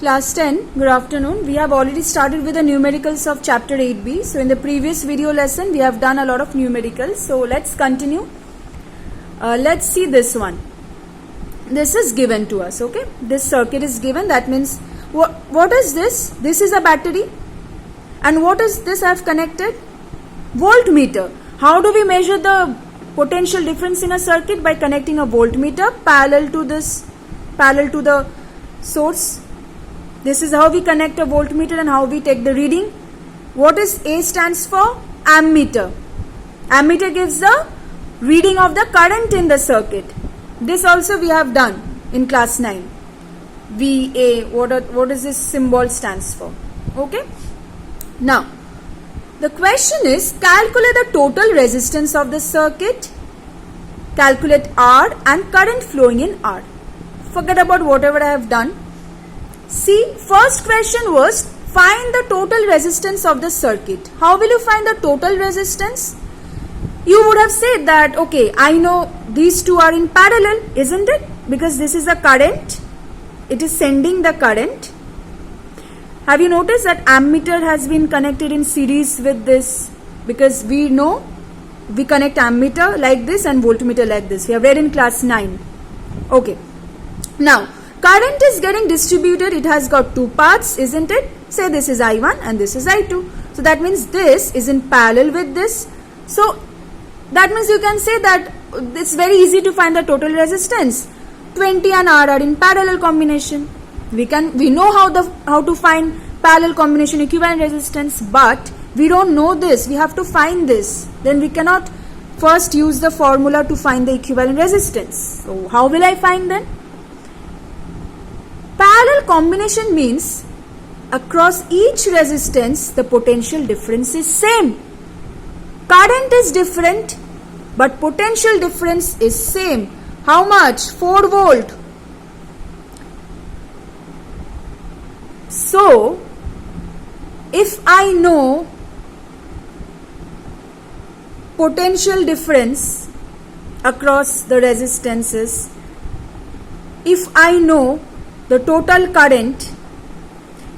Class 10, good afternoon. We have already started with the numericals of chapter 8b. So in the previous video lesson, we have done a lot of numericals. So let's continue. Let's see this one. This is given to us, okay? This circuit is given. That means, what is this? This is a battery. And what is this I have connected? Voltmeter. How do we measure the potential difference in a circuit? By connecting a voltmeter parallel to the source. This is how we connect a voltmeter and how we take the reading. What is A stands for? Ammeter. Ammeter gives the reading of the current in the circuit. This also we have done in class 9. VA, what is this symbol stands for? Okay. Now, the question is, calculate the total resistance of the circuit, calculate R and current flowing in R. Forget about whatever I have done. See, first question was, find the total resistance of the circuit. How will you find the total resistance? You would have said that, okay, I know these two are in parallel, isn't it? Because this is the current. It is sending the current. Have you noticed that ammeter has been connected in series with this? Because we know we connect ammeter like this and voltmeter like this. We have read in class 9. Okay. Now, current is getting distributed. It has got two parts, isn't it? Say this is I1 and this is I2. So that means this is in parallel with this. So that means you can say that it's very easy to find the total resistance. 20 and R are in parallel combination. We know how to find parallel combination equivalent resistance, but we don't know this. We have to find this. Then we cannot first use the formula to find the equivalent resistance. So how will I find then? Parallel combination means across each resistance the potential difference is same. Current is different, but potential difference is same. How much? 4 volt. So, if I know potential difference across the resistances, if I know the total current,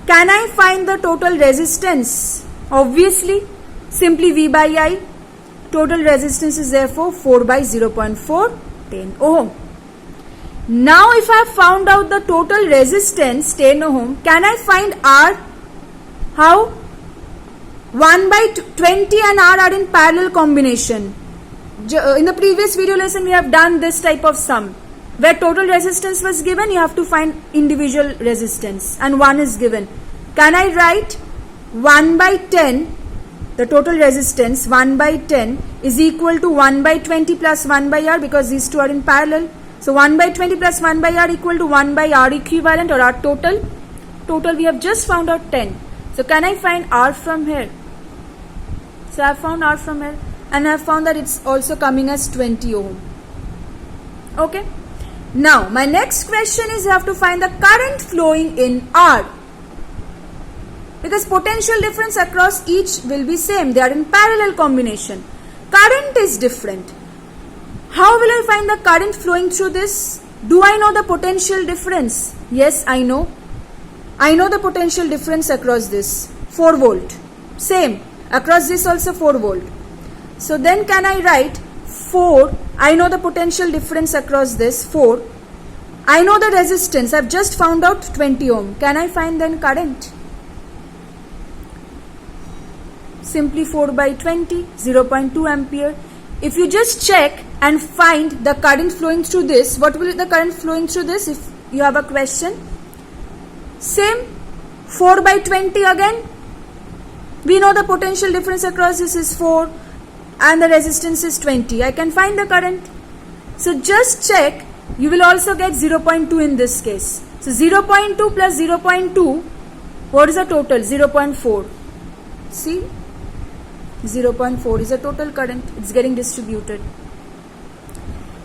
can I find the total resistance? Obviously, simply V by I. Total resistance is therefore 4 by 0.4, 10 ohm. Now if I have found out the total resistance 10 ohm, can I find R? How? 1 by 20 and R are in parallel combination. In the previous video lesson we have done this type of sum. Where total resistance was given, you have to find individual resistance and 1 is given. Can I write 1 by 10, the total resistance 1 by 10 is equal to 1 by 20 plus 1 by R, because these two are in parallel. So 1 by 20 plus 1 by R equal to 1 by R equivalent or R total. Total we have just found out 10. So can I find R from here? So I have found R from here and I have found that it's also coming as 20 ohm. Okay. Now my next question is, you have to find the current flowing in R. Because potential difference across each will be same. They are in parallel combination. Current is different. How will I find the current flowing through this? Do I know the potential difference? Yes, I know. I know the potential difference across this. 4 volt. Same. Across this also 4 volt. So then can I write 4? I know the potential difference across this. 4. I know the resistance. I have just found out 20 ohm. Can I find then current? Simply 4 by 20, 0.2 ampere. If you just check and find the current flowing through this, what will the current flowing through this if you have a question? Same, 4 by 20 again. We know the potential difference across this is 4 and the resistance is 20. I can find the current. So just check, you will also get 0.2 in this case. So 0.2 plus 0.2, what is the total? 0.4. See? 0.4 is a total current. It's getting distributed.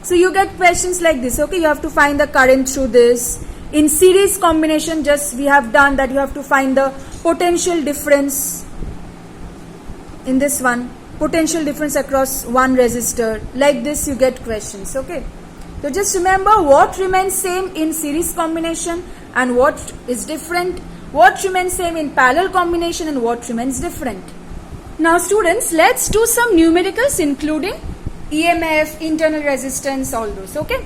So you get questions like this. Okay, you have to find the current through this. In series combination, just we have done that you have to find the potential difference in this one. Potential difference across one resistor. Like this you get questions. Okay. So just remember what remains same in series combination. and what is different, what remains same in parallel combination and what remains different. Now students, let's do some numericals including EMF, internal resistance, all those, okay?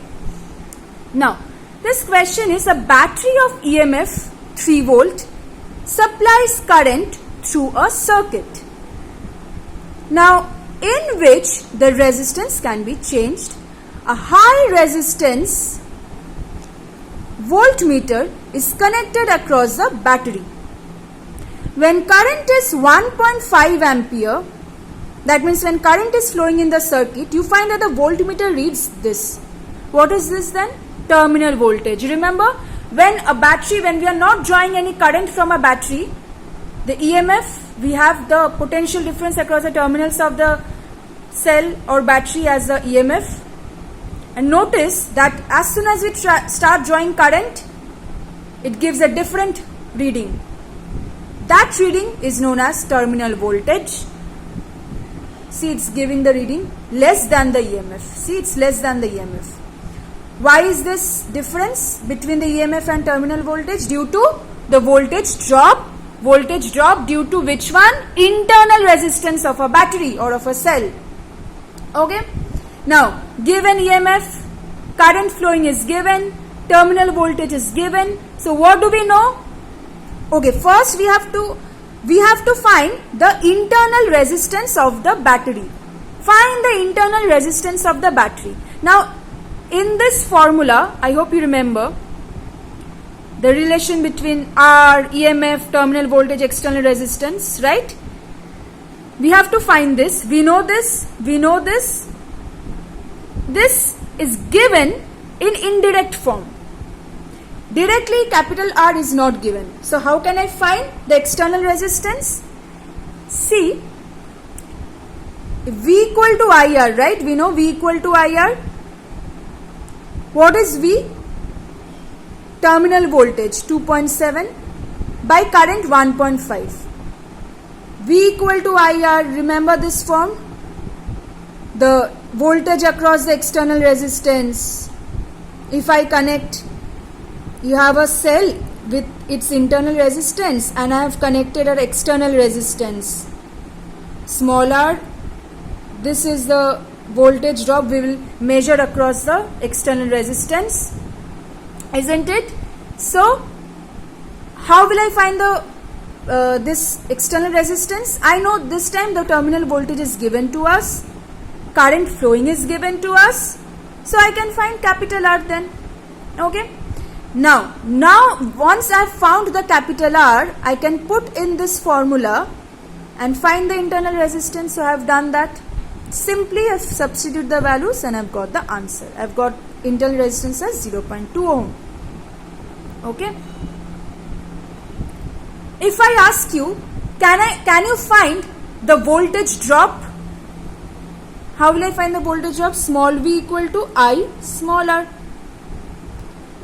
Now, this question is a battery of EMF 3 volt supplies current through a circuit. Now, in which the resistance can be changed. A high resistance voltmeter is connected across the battery. When current is 1.5 ampere, that means when current is flowing in the circuit, you find that the voltmeter reads this. What is this then? Terminal voltage. Remember, when we are not drawing any current from a battery, the EMF, we have the potential difference across the terminals of the cell or battery as the EMF. And notice that as soon as we start drawing current, it gives a different reading. That reading is known as terminal voltage. See, it's giving the reading less than the EMF. See, it's less than the EMF. Why is this difference between the EMF and terminal voltage? Due to the voltage drop. Voltage drop due to which one? Internal resistance of a battery or of a cell. Okay. Now, given EMF, current flowing is given, terminal voltage is given. So, what do we know? Okay, first we have to find the internal resistance of the battery. Find the internal resistance of the battery. Now, in this formula, I hope you remember the relation between R, EMF, terminal voltage, external resistance, right? We have to find this. We know this. We know this. This is given in indirect form. Directly capital R is not given. So how can I find the external resistance? See, V equal to IR, right? We know V equal to IR. What is V? Terminal voltage 2.7 by current 1.5. V equal to IR, remember this form? The voltage across the external resistance. If I connect, you have a cell with its internal resistance and I have connected an external resistance. Small r, this is the voltage drop we will measure across the external resistance, isn't it? So, how will I find the this external resistance? I know this time the terminal voltage is given to us, current flowing is given to us, so I can find capital R then. Okay. Now once I have found the capital R, I can put in this formula and find the internal resistance. So I have done that. Simply I have substituted the values and I have got the answer. I have got internal resistance as 0.2 ohm. Okay. If I ask you, can you find the voltage drop? How will I find the voltage drop? Small v equal to I small r.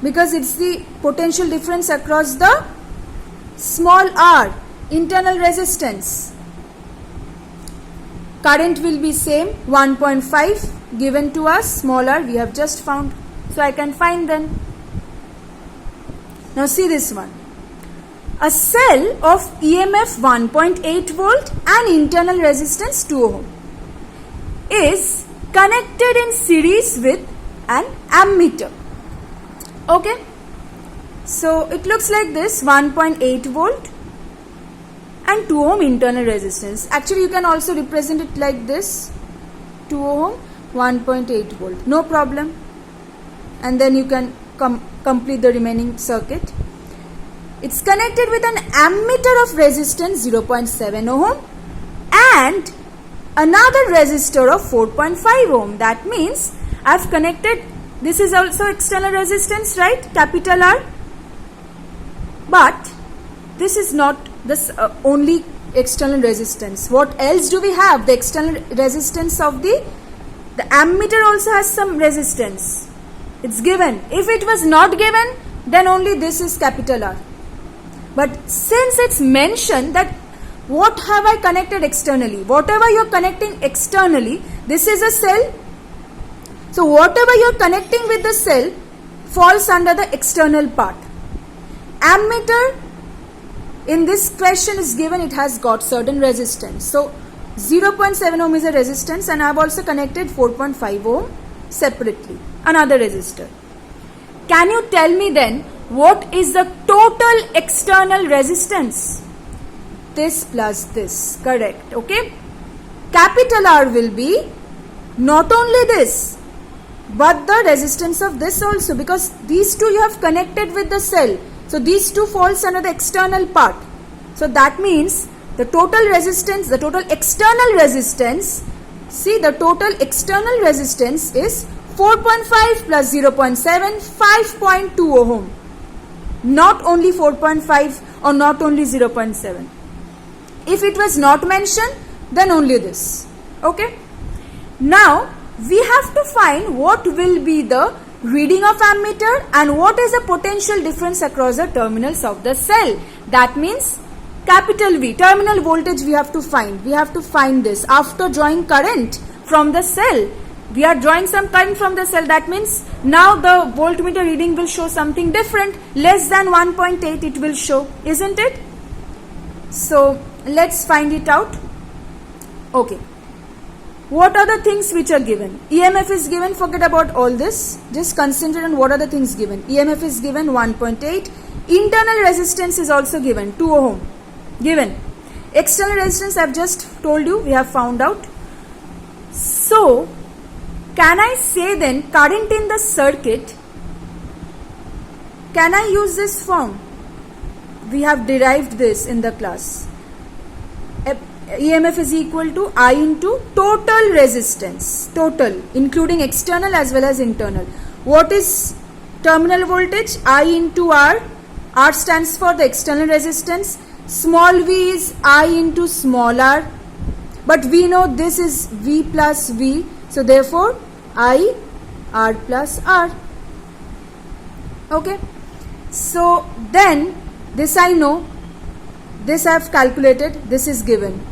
Because it's the potential difference across the small r, internal resistance. Current will be same, 1.5 given to us, small r we have just found. So I can find then. Now see this one. A cell of EMF 1.8 volt and internal resistance 2 ohm is connected in series with an ammeter. Okay, so it looks like this, 1.8 volt and 2 ohm internal resistance. Actually, you can also represent it like this, 2 ohm, 1.8 volt, no problem. And then you can complete the remaining circuit. It's connected with an ammeter of resistance 0.7 ohm and another resistor of 4.5 ohm. That means I have connected. This is also external resistance, right? Capital R. But this is not this only external resistance. What else do we have? The external resistance of the ammeter also has some resistance. It's given. If it was not given, then only this is capital R. But since it's mentioned that what have I connected externally? Whatever you're connecting externally, this is a cell. So whatever you're connecting with the cell falls under the external part. Ammeter in this question is given, it has got certain resistance. So 0.7 ohm is a resistance, and I have also connected 4.5 ohm separately, another resistor. Can you tell me then what is the total external resistance? This plus this, correct, okay? Capital R will be not only this, but the resistance of this also, because these two you have connected with the cell. So these two falls under the external part. So that means the total resistance, the total external resistance, see the total external resistance is 4.5 plus 0.7, 5.2 ohm. Not only 4.5 or not only 0.7. If it was not mentioned, then only this. Okay. Now we have to find what will be the reading of ammeter and what is the potential difference across the terminals of the cell. That means capital V, terminal voltage we have to find. We have to find this after drawing current from the cell. We are drawing some current from the cell. That means now the voltmeter reading will show something different. Less than 1.8 it will show, isn't it? So let's find it out. Okay. What are the things which are given? EMF is given, forget about all this. Just concentrate on what are the things given. EMF is given 1.8. Internal resistance is also given, 2 ohm. Given. External resistance I have just told you, we have found out. So, can I say then current in the circuit, can I use this form? We have derived this in the class. EMF is equal to I into total resistance, total, including external as well as internal. What is terminal voltage? I into R. R stands for the external resistance. Small v is I into small r. But we know this is V plus V. So therefore, I R plus R. Okay. So then, this I know. This I have calculated. This is given.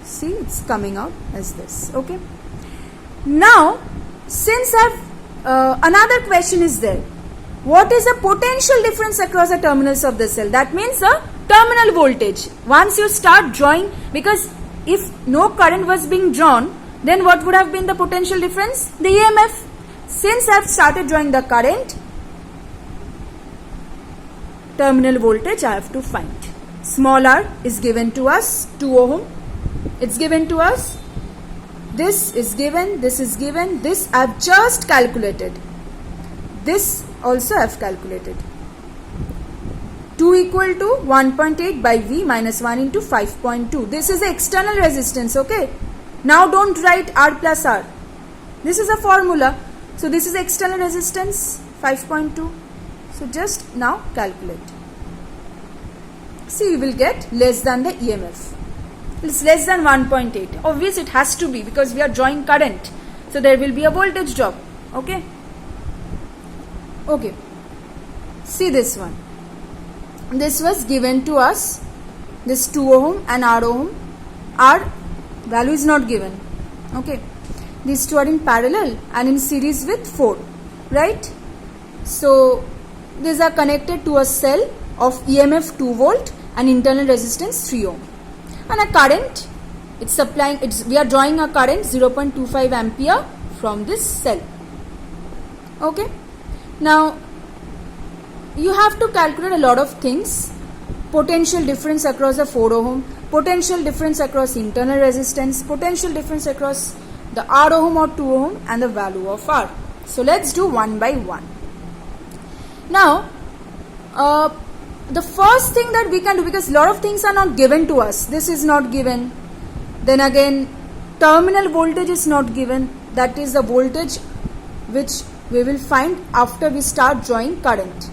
See, it's coming out as this. Okay. Now, since another question is there. What is the potential difference across the terminals of the cell? That means the terminal voltage. Once you start drawing, because if no current was being drawn, then what would have been the potential difference? The EMF. Since I have started drawing the current, terminal voltage I have to find. Small r is given to us, 2 ohm. It's given to us. This is given, this is given, this I have just calculated. This also I have calculated. 2 equal to 1.8 by V minus 1 into 5.2. This is the external resistance, okay? Now don't write R plus R. This is a formula. So this is the external resistance, 5.2. So just now calculate. See, you will get less than the EMF. It's less than 1.8. Obviously it has to be because we are drawing current. So there will be a voltage drop. Okay. Okay. See this one. This was given to us. This 2 ohm and R ohm. R value is not given. Okay. These two are in parallel and in series with 4. Right. So these are connected to a cell of EMF 2 volt and internal resistance 3 ohm. And a current, it's supplying, we are drawing a current 0.25 ampere from this cell. Okay. Now, you have to calculate a lot of things. Potential difference across the 4 ohm, potential difference across internal resistance, potential difference across the R ohm or 2 ohm and the value of R. So, let's do one by one. Now, the first thing that we can do, because a lot of things are not given to us. This is not given. Then again, terminal voltage is not given. That is the voltage which we will find after we start drawing current.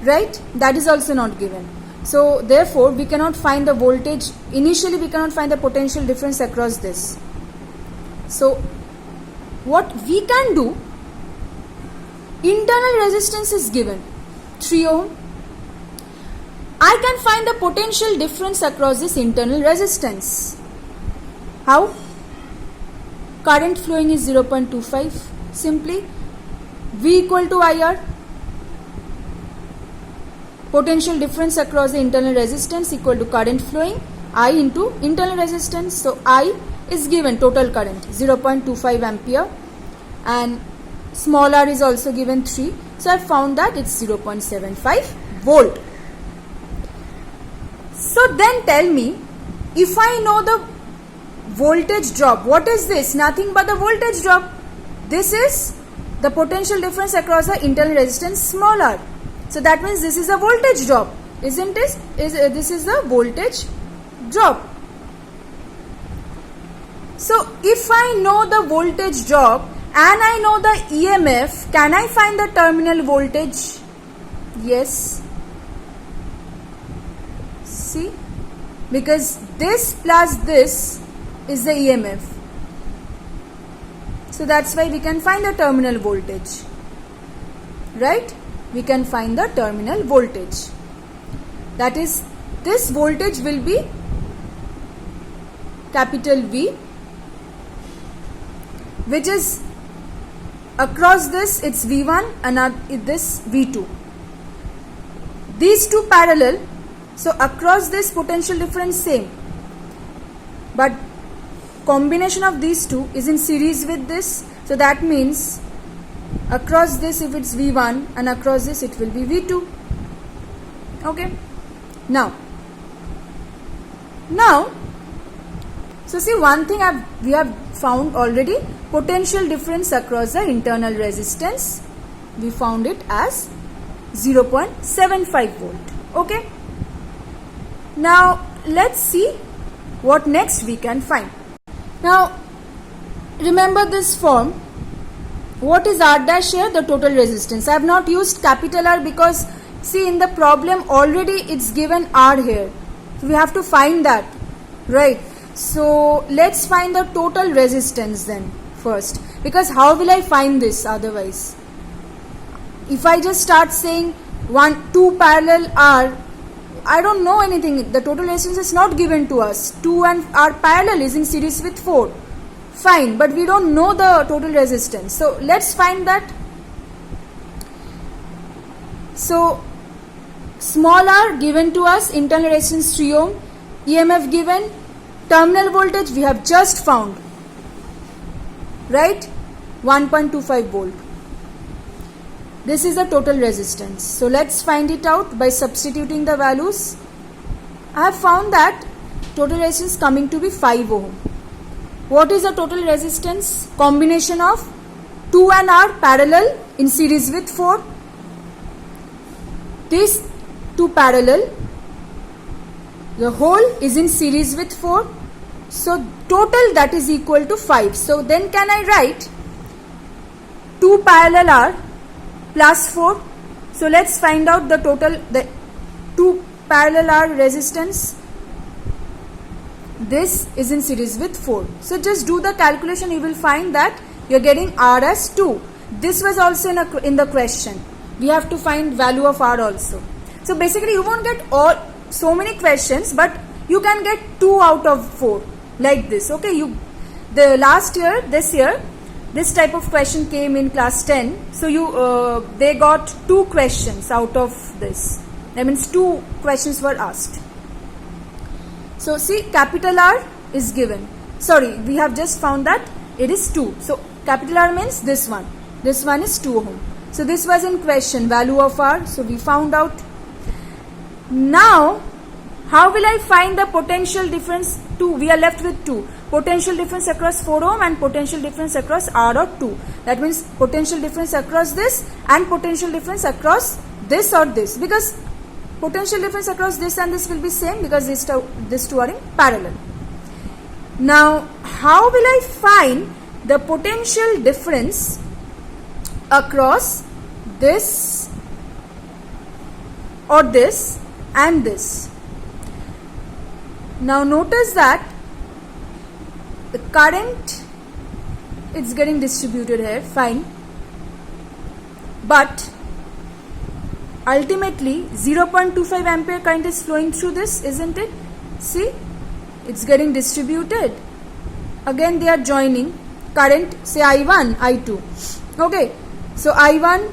Right? That is also not given. So, therefore, we cannot find the voltage. Initially, we cannot find the potential difference across this. So, what we can do, internal resistance is given. 3 ohm. I can find the potential difference across this internal resistance. How? Current flowing is 0.25. Simply V equal to IR. potential difference across the internal resistance equal to current flowing I into internal resistance. So I is given total current 0.25 ampere and small r is also given 3. So I found that it's 0.75 volt. So then tell me, if I know the voltage drop, what is this? Nothing but the voltage drop. This is the potential difference across the internal resistance small r. So that means this is a voltage drop, isn't it? This is the voltage drop. So if I know the voltage drop and I know the EMF, can I find the terminal voltage? Yes. See, because this plus this is the EMF. So that's why we can find the terminal voltage. Right? We can find the terminal voltage. That is, this voltage will be capital V, which is across this it's V1 and this V2. These two parallel, so across this potential difference same, but combination of these two is in series with this. So that means across this if it's V1 and across this it will be V2. Okay. Now, so see, one thing we have found already, potential difference across the internal resistance. We found it as 0.75 volt. Okay. Now let's see what next we can find. Now remember this form. What is R dash here? The total resistance. I have not used capital R because see, in the problem already it's given R here. So we have to find that, right? So let's find the total resistance then first, because how will I find this otherwise? If I just start saying 2 parallel R, I don't know anything. The total resistance is not given to us. 2 and R parallel is in series with 4. Fine, but we don't know the total resistance. So let's find that. So small r given to us, internal resistance 3 ohm, EMF given, terminal voltage we have just found, right? 1.25 volt. This is the total resistance. So let's find it out by substituting the values. I have found that total resistance coming to be 5 ohm. What is the total resistance? Combination of 2 and R parallel in series with 4. These two parallel, the whole is in series with 4. So total that is equal to 5. So then can I write 2 parallel R plus 4. So let's find out the total, the 2 parallel R resistance. This is in series with 4. So just do the calculation, you will find that you are getting R as 2. This was also in the question. We have to find value of R also. So basically you won't get so many questions, but you can get 2 out of 4 like this. Okay, this year this type of question came in class 10. So they got 2 questions out of this. That means 2 questions were asked. So see, capital R is given. Sorry, we have just found that it is 2. So capital R means this one. This one is 2 ohm. So this was in question, value of R. So we found out. Now, how will I find the potential difference? 2. We are left with 2. Potential difference across 4 ohm and potential difference across R or 2. That means potential difference across this and potential difference across this or this. Because potential difference across this and this will be same because these two are in parallel. Now, how will I find the potential difference across this or this and this? Now notice that the current, it's getting distributed here, fine, but ultimately 0.25 ampere current is flowing through this, isn't it? See, it's getting distributed. Again they are joining current, say I1, I2. Okay, so I1,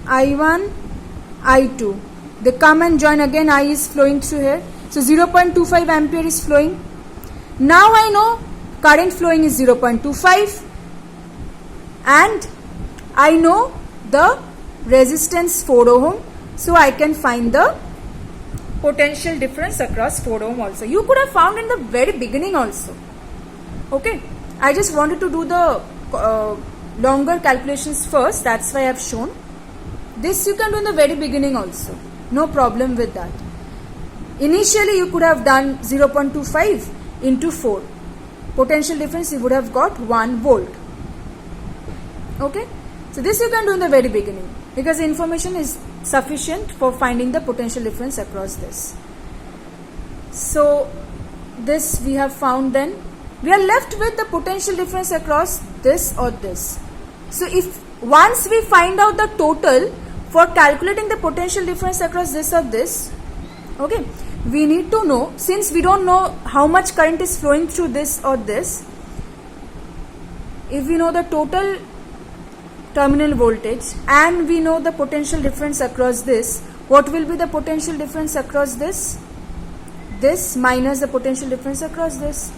I2. They come and join again, I is flowing through here. So 0.25 ampere is flowing. Now I know current flowing is 0.25 and I know the resistance 4 ohm. So I can find the potential difference across 4 ohm also. You could have found in the very beginning also. Okay. I just wanted to do the longer calculations first. That's why I have shown. This you can do in the very beginning also. No problem with that. Initially you could have done 0.25 into 4. Potential difference you would have got 1 volt. Okay. So this you can do in the very beginning because the information is sufficient for finding the potential difference across this. So this we have found. Then we are left with the potential difference across this or this. So if once we find out the total for calculating the potential difference across this or this, okay, we need to know, since we don't know how much current is flowing through this or this, if we know the total terminal voltage and we know the potential difference across this, what will be the potential difference across this? This minus the potential difference across this.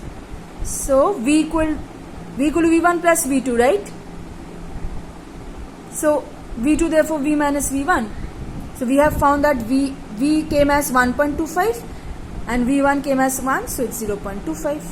So V equal V1 plus V2, right? So V2 therefore V minus V1. So we have found that V came as 1.25 and V1 came as 1, so it's 0.25.